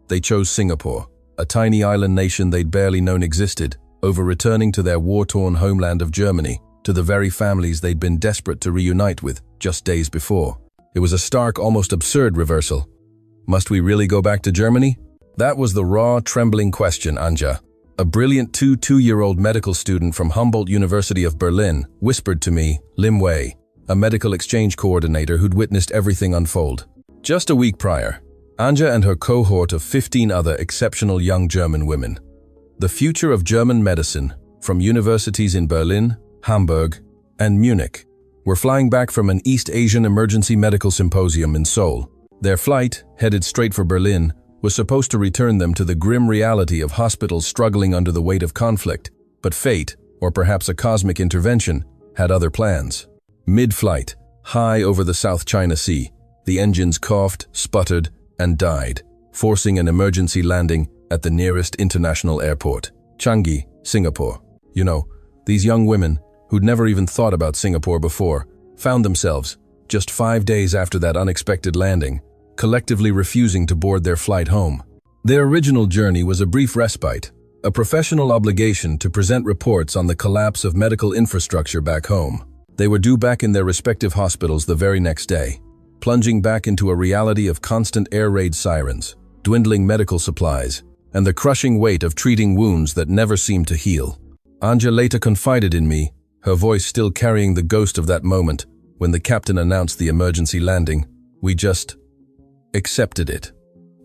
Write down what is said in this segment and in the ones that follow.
They chose Singapore, a tiny island nation they'd barely known existed, over returning to their war-torn homeland of Germany, to the very families they'd been desperate to reunite with just days before. It was a stark, almost absurd reversal. Must we really go back to Germany? That was the raw, trembling question Anja, a brilliant two-year-old medical student from Humboldt University of Berlin, whispered to me, Lim Wei, a medical exchange coordinator who'd witnessed everything unfold. Just a week prior, Anja and her cohort of 15 other exceptional young German women. The future of German medicine, from universities in Berlin, Hamburg, and Munich, were flying back from an East Asian emergency medical symposium in Seoul. Their flight, headed straight for Berlin, was supposed to return them to the grim reality of hospitals struggling under the weight of conflict, but fate, or perhaps a cosmic intervention, had other plans. Mid-flight, high over the South China Sea, the engines coughed, sputtered, and died, forcing an emergency landing at the nearest international airport, Changi, Singapore. You know, these young women, who'd never even thought about Singapore before, found themselves, just 5 days after that unexpected landing, collectively refusing to board their flight home. Their original journey was a brief respite, a professional obligation to present reports on the collapse of medical infrastructure back home. They were due back in their respective hospitals the very next day, plunging back into a reality of constant air raid sirens, dwindling medical supplies, and the crushing weight of treating wounds that never seemed to heal. Anja later confided in me, her voice still carrying the ghost of that moment when the captain announced the emergency landing. We just accepted it.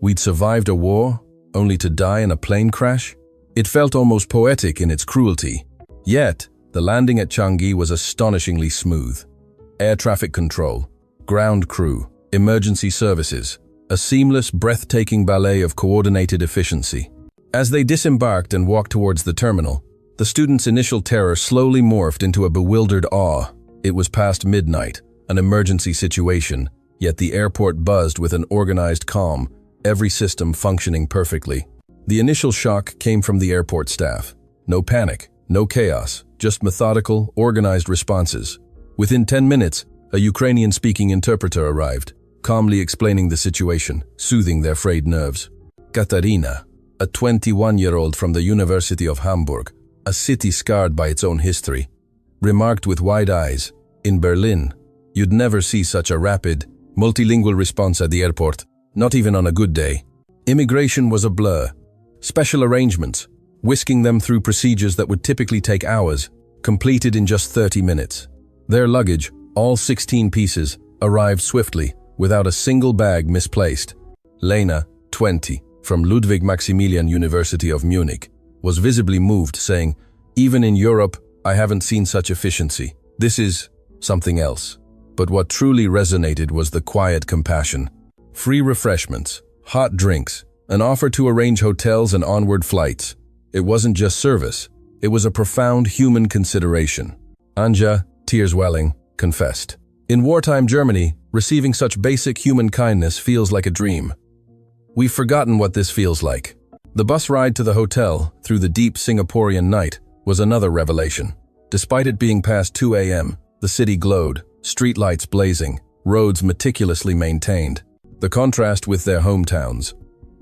We'd survived a war, only to die in a plane crash? It felt almost poetic in its cruelty. Yet, the landing at Changi was astonishingly smooth. Air traffic control, ground crew, emergency services, a seamless, breathtaking ballet of coordinated efficiency. As they disembarked and walked towards the terminal, the students' initial terror slowly morphed into a bewildered awe. It was past midnight, an emergency situation, yet the airport buzzed with an organized calm, every system functioning perfectly. The initial shock came from the airport staff. No panic, no chaos, just methodical, organized responses. Within 10 minutes, a Ukrainian-speaking interpreter arrived, calmly explaining the situation, soothing their frayed nerves. Katarina, a 21-year-old from the University of Hamburg, a city scarred by its own history, remarked with wide eyes, "In Berlin, you'd never see such a rapid, multilingual response at the airport, not even on a good day." Immigration was a blur. Special arrangements, whisking them through procedures that would typically take hours, completed in just 30 minutes. Their luggage, all 16 pieces, arrived swiftly, without a single bag misplaced. Lena, 20, from Ludwig Maximilian University of Munich, was visibly moved, saying, "Even in Europe, I haven't seen such efficiency. This is something else." But what truly resonated was the quiet compassion. Free refreshments, hot drinks, an offer to arrange hotels and onward flights. It wasn't just service, it was a profound human consideration. Anja, tears welling, confessed, "In wartime Germany, receiving such basic human kindness feels like a dream. We've forgotten what this feels like." The bus ride to the hotel, through the deep Singaporean night, was another revelation. Despite it being past 2 a.m., the city glowed, streetlights blazing, roads meticulously maintained. The contrast with their hometowns,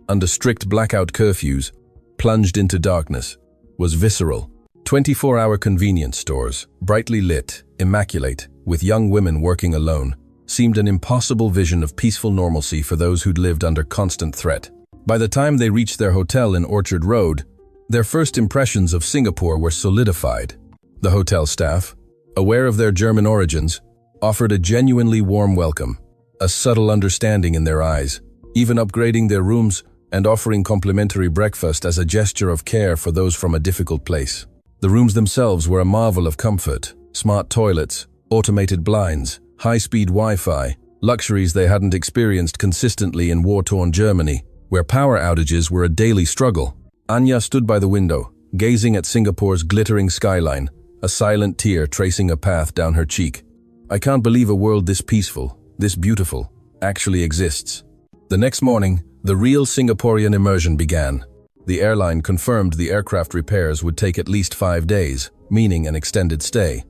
under strict blackout curfews, plunged into darkness, was visceral. 24-hour convenience stores, brightly lit, immaculate, with young women working alone, seemed an impossible vision of peaceful normalcy for those who'd lived under constant threat. By the time they reached their hotel in Orchard Road, their first impressions of Singapore were solidified. The hotel staff, aware of their German origins, offered a genuinely warm welcome, a subtle understanding in their eyes, even upgrading their rooms and offering complimentary breakfast as a gesture of care for those from a difficult place. The rooms themselves were a marvel of comfort: smart toilets, automated blinds, high-speed Wi-Fi, luxuries they hadn't experienced consistently in war-torn Germany, where power outages were a daily struggle. Anja stood by the window, gazing at Singapore's glittering skyline, a silent tear tracing a path down her cheek. "I can't believe a world this peaceful, this beautiful, actually exists." The next morning, the real Singaporean immersion began. The airline confirmed the aircraft repairs would take at least 5 days, meaning an extended stay.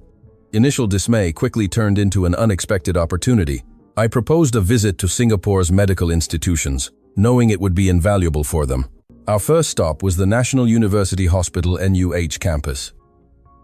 Initial dismay quickly turned into an unexpected opportunity. I proposed a visit to Singapore's medical institutions, knowing it would be invaluable for them. Our first stop was the National University Hospital NUH campus.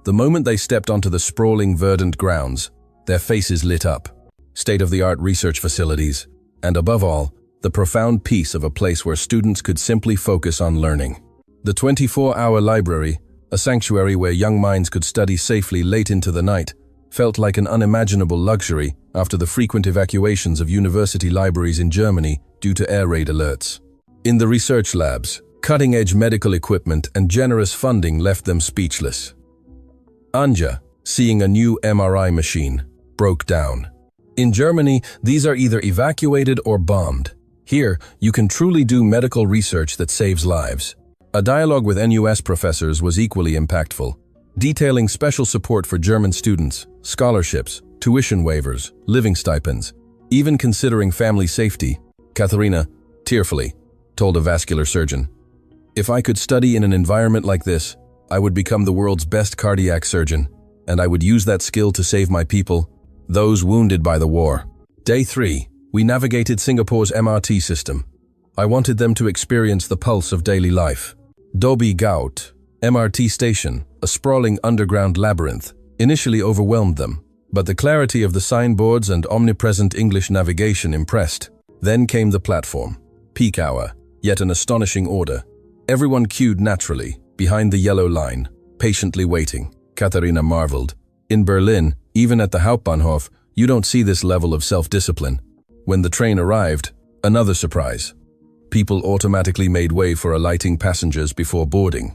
The moment they stepped onto the sprawling, verdant grounds, their faces lit up. State-of-the-art research facilities, and above all, the profound peace of a place where students could simply focus on learning. The 24-hour library, a sanctuary where young minds could study safely late into the night, felt like an unimaginable luxury after the frequent evacuations of university libraries in Germany due to air raid alerts. In the research labs, cutting-edge medical equipment and generous funding left them speechless. Anja, seeing a new MRI machine, broke down. In Germany, these are either evacuated or bombed. Here, you can truly do medical research that saves lives. A dialogue with NUS professors was equally impactful, detailing special support for German students, scholarships, tuition waivers, living stipends, even considering family safety. Katharina, tearfully, told a vascular surgeon, "If I could study in an environment like this, I would become the world's best cardiac surgeon, and I would use that skill to save my people, those wounded by the war." Day 3, we navigated Singapore's MRT system. I wanted them to experience the pulse of daily life. Dhoby Ghaut, MRT station, a sprawling underground labyrinth, initially overwhelmed them, but the clarity of the signboards and omnipresent English navigation impressed. Then came the platform. Peak hour, yet an astonishing order. Everyone queued naturally, behind the yellow line, patiently waiting. Katharina marveled. In Berlin, even at the Hauptbahnhof, you don't see this level of self-discipline. When the train arrived, another surprise. People automatically made way for alighting passengers before boarding.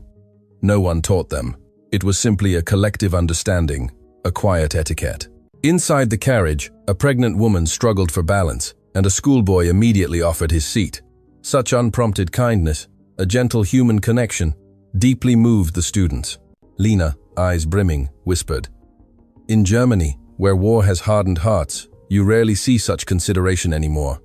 No one taught them. It was simply a collective understanding, a quiet etiquette. Inside the carriage, a pregnant woman struggled for balance, and a schoolboy immediately offered his seat. Such unprompted kindness, a gentle human connection, deeply moved the students. Lena, eyes brimming, whispered, "In Germany, where war has hardened hearts, you rarely see such consideration anymore.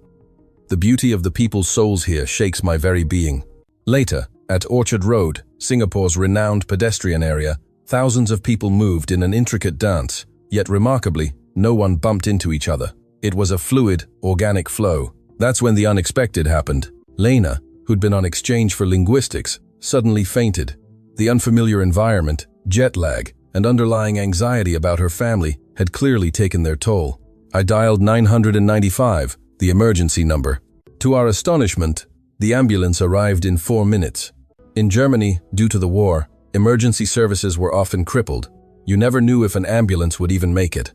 The beauty of the people's souls here shakes my very being." Later, at Orchard Road, Singapore's renowned pedestrian area, thousands of people moved in an intricate dance, yet remarkably, no one bumped into each other. It was a fluid, organic flow. That's when the unexpected happened. Lena, who'd been on exchange for linguistics, suddenly fainted. The unfamiliar environment, jet lag, and underlying anxiety about her family had clearly taken their toll. I dialed 995, the emergency number. To our astonishment, the ambulance arrived in 4 minutes. In Germany, due to the war, emergency services were often crippled. You never knew if an ambulance would even make it.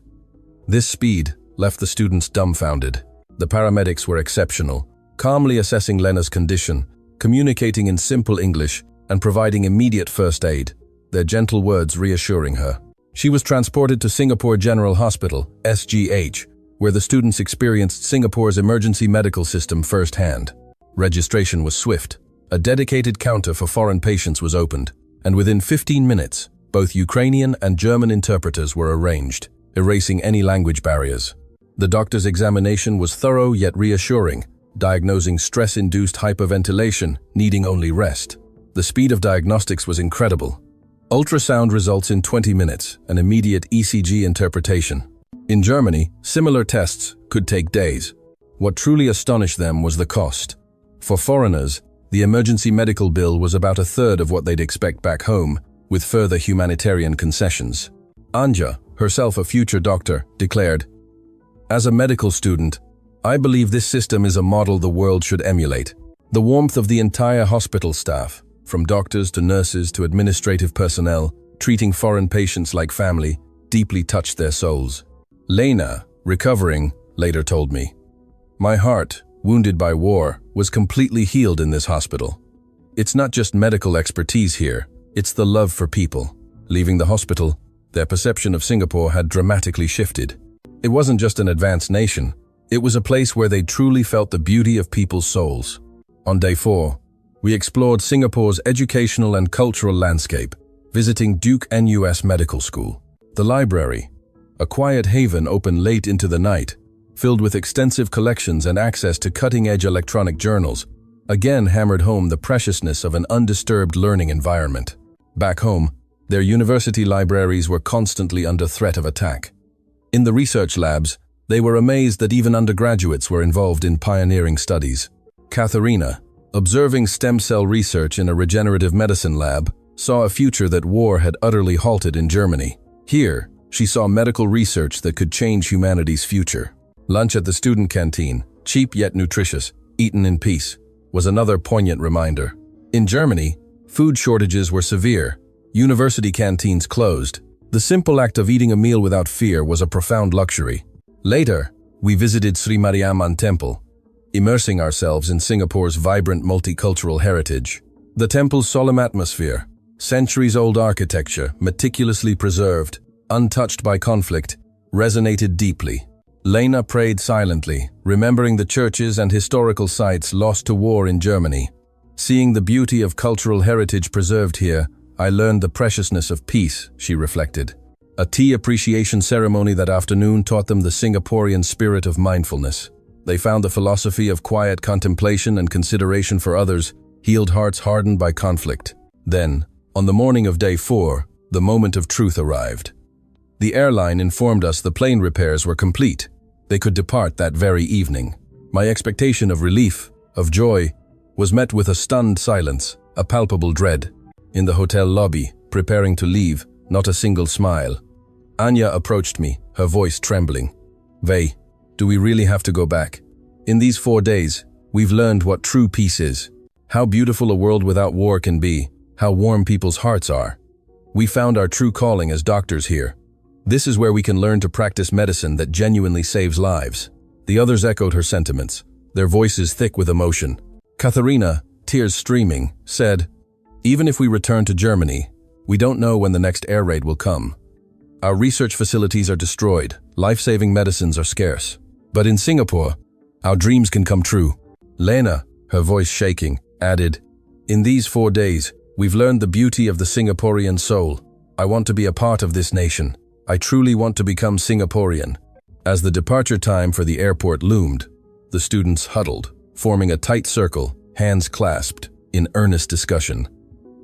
This speed left the students dumbfounded. The paramedics were exceptional, calmly assessing Lena's condition, communicating in simple English, and providing immediate first aid, their gentle words reassuring her. She was transported to Singapore General Hospital, SGH, where the students experienced Singapore's emergency medical system firsthand. Registration was swift. A dedicated counter for foreign patients was opened, and within 15 minutes, both Ukrainian and German interpreters were arranged, erasing any language barriers. The doctor's examination was thorough yet reassuring, diagnosing stress-induced hyperventilation, needing only rest. The speed of diagnostics was incredible. Ultrasound results in 20 minutes, and immediate ECG interpretation. In Germany, similar tests could take days. What truly astonished them was the cost. For foreigners, the emergency medical bill was about a third of what they'd expect back home, with further humanitarian concessions. Anja, herself a future doctor, declared, "As a medical student, I believe this system is a model the world should emulate. The warmth of the entire hospital staff, from doctors to nurses to administrative personnel, treating foreign patients like family, deeply touched their souls." Lena, recovering, later told me, "My heart, wounded by war, was completely healed in this hospital. It's not just medical expertise here, it's the love for people." Leaving the hospital, their perception of Singapore had dramatically shifted. It wasn't just an advanced nation, it was a place where they truly felt the beauty of people's souls. On day 4, we explored Singapore's educational and cultural landscape, visiting Duke NUS Medical School. The library, a quiet haven open late into the night, filled with extensive collections and access to cutting-edge electronic journals, again hammered home the preciousness of an undisturbed learning environment. Back home, their university libraries were constantly under threat of attack. In the research labs, they were amazed that even undergraduates were involved in pioneering studies. Katharina, observing stem cell research in a regenerative medicine lab, saw a future that war had utterly halted in Germany. Here, she saw medical research that could change humanity's future. Lunch at the student canteen, cheap yet nutritious, eaten in peace, was another poignant reminder. In Germany, food shortages were severe. University canteens closed. The simple act of eating a meal without fear was a profound luxury. Later, we visited Sri Mariamman Temple, immersing ourselves in Singapore's vibrant multicultural heritage. The temple's solemn atmosphere, centuries-old architecture, meticulously preserved, untouched by conflict, resonated deeply. Lena prayed silently, remembering the churches and historical sites lost to war in Germany. Seeing the beauty of cultural heritage preserved here, I learned the preciousness of peace, she reflected. A tea appreciation ceremony that afternoon taught them the Singaporean spirit of mindfulness. They found the philosophy of quiet contemplation and consideration for others, healed hearts hardened by conflict. Then, on the morning of day 4, the moment of truth arrived. The airline informed us the plane repairs were complete. They could depart that very evening. My expectation of relief, of joy, was met with a stunned silence, a palpable dread. In the hotel lobby, preparing to leave, not a single smile. Anya approached me, her voice trembling. "Vey, do we really have to go back? In these 4 days, we've learned what true peace is, how beautiful a world without war can be, how warm people's hearts are. We found our true calling as doctors here. This is where we can learn to practice medicine that genuinely saves lives." The others echoed her sentiments, their voices thick with emotion. Katharina, tears streaming, said, "Even if we return to Germany, we don't know when the next air raid will come. Our research facilities are destroyed, life-saving medicines are scarce. But in Singapore, our dreams can come true." Lena, her voice shaking, added, "In these 4 days, we've learned the beauty of the Singaporean soul. I want to be a part of this nation. I truly want to become Singaporean." As the departure time for the airport loomed, the students huddled, forming a tight circle, hands clasped, in earnest discussion.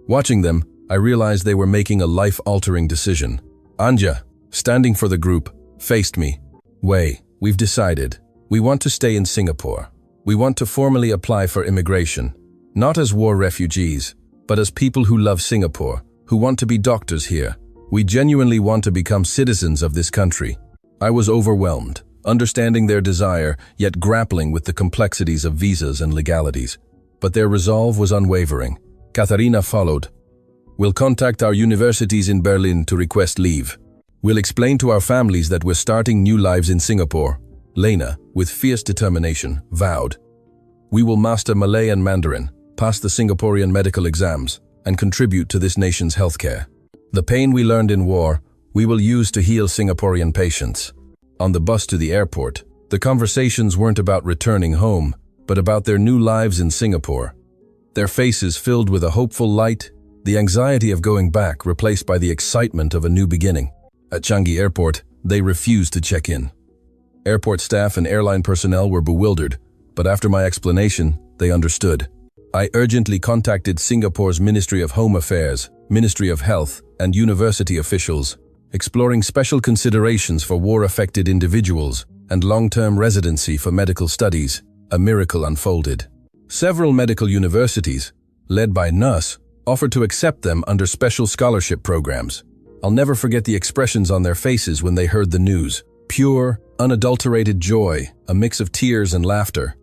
Watching them, I realized they were making a life-altering decision. Anja, standing for the group, faced me. "Wei, we've decided. We want to stay in Singapore. We want to formally apply for immigration, not as war refugees, but as people who love Singapore, who want to be doctors here. We genuinely want to become citizens of this country." I was overwhelmed, understanding their desire, yet grappling with the complexities of visas and legalities. But their resolve was unwavering. Katharina followed. "We'll contact our universities in Berlin to request leave. We'll explain to our families that we're starting new lives in Singapore." Lena, with fierce determination, vowed. "We will master Malay and Mandarin, pass the Singaporean medical exams, and contribute to this nation's healthcare. The pain we learned in war, we will use to heal Singaporean patients." On the bus to the airport, the conversations weren't about returning home, but about their new lives in Singapore. Their faces filled with a hopeful light, the anxiety of going back replaced by the excitement of a new beginning. At Changi Airport, they refused to check in. Airport staff and airline personnel were bewildered, but after my explanation, they understood. I urgently contacted Singapore's Ministry of Home Affairs, Ministry of Health, and university officials, exploring special considerations for war-affected individuals and long-term residency for medical studies. A miracle unfolded. Several medical universities, led by NUS, offered to accept them under special scholarship programs. I'll never forget the expressions on their faces when they heard the news. Pure, unadulterated joy, a mix of tears and laughter.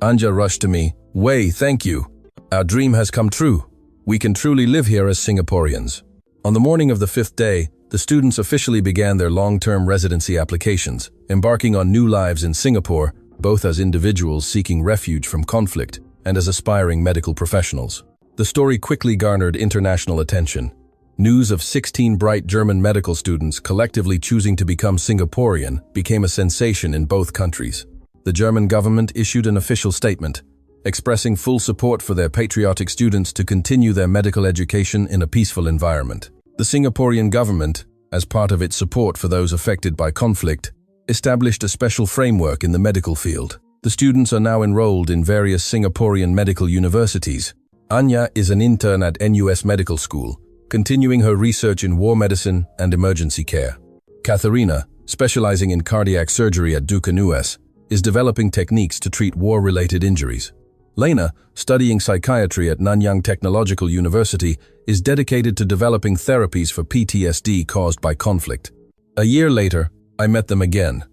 Anja rushed to me. "Wei, thank you. Our dream has come true. We can truly live here as Singaporeans." On the morning of the 5th day, the students officially began their long-term residency applications, embarking on new lives in Singapore, both as individuals seeking refuge from conflict and as aspiring medical professionals. The story quickly garnered international attention. News of 16 bright German medical students collectively choosing to become Singaporean became a sensation in both countries. The German government issued an official statement, expressing full support for their patriotic students to continue their medical education in a peaceful environment. The Singaporean government, as part of its support for those affected by conflict, established a special framework in the medical field. The students are now enrolled in various Singaporean medical universities. Anya is an intern at NUS Medical School, continuing her research in war medicine and emergency care. Katharina, specializing in cardiac surgery at Duke NUS, is developing techniques to treat war-related injuries. Lena, studying psychiatry at Nanyang Technological University, is dedicated to developing therapies for PTSD caused by conflict. A year later, I met them again.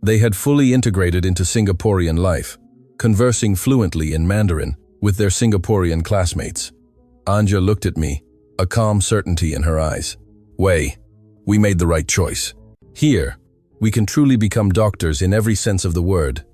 They had fully integrated into Singaporean life, conversing fluently in Mandarin with their Singaporean classmates. Anja looked at me, a calm certainty in her eyes. Wei, we made the right choice. Here, we can truly become doctors in every sense of the word.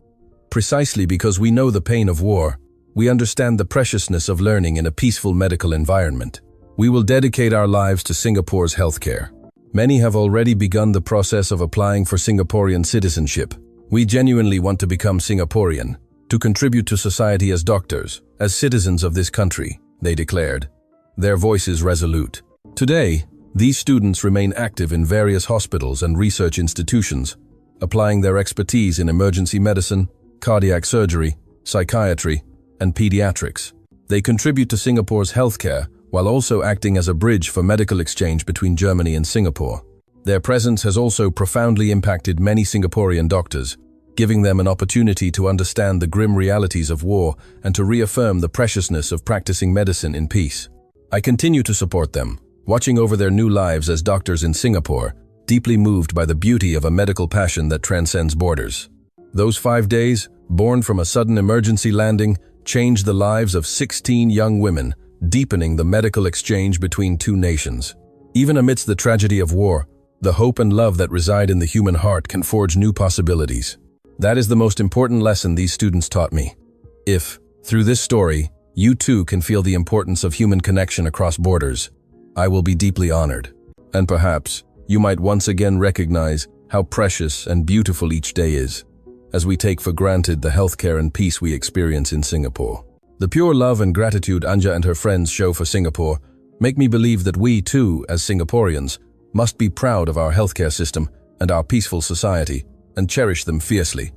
Precisely because we know the pain of war, we understand the preciousness of learning in a peaceful medical environment. We will dedicate our lives to Singapore's healthcare. Many have already begun the process of applying for Singaporean citizenship. We genuinely want to become Singaporean, to contribute to society as doctors, as citizens of this country, they declared, their voices resolute. Today, these students remain active in various hospitals and research institutions, applying their expertise in emergency medicine, cardiac surgery, psychiatry, and pediatrics. They contribute to Singapore's healthcare while also acting as a bridge for medical exchange between Germany and Singapore. Their presence has also profoundly impacted many Singaporean doctors, giving them an opportunity to understand the grim realities of war and to reaffirm the preciousness of practicing medicine in peace. I continue to support them, watching over their new lives as doctors in Singapore, deeply moved by the beauty of a medical passion that transcends borders. Those 5 days, born from a sudden emergency landing, changed the lives of 16 young women, deepening the medical exchange between two nations. Even amidst the tragedy of war, the hope and love that reside in the human heart can forge new possibilities. That is the most important lesson these students taught me. If, through this story, you too can feel the importance of human connection across borders, I will be deeply honored. And perhaps, you might once again recognize how precious and beautiful each day is, as we take for granted the healthcare and peace we experience in Singapore. The pure love and gratitude Anja and her friends show for Singapore make me believe that we too, as Singaporeans, must be proud of our healthcare system and our peaceful society and cherish them fiercely.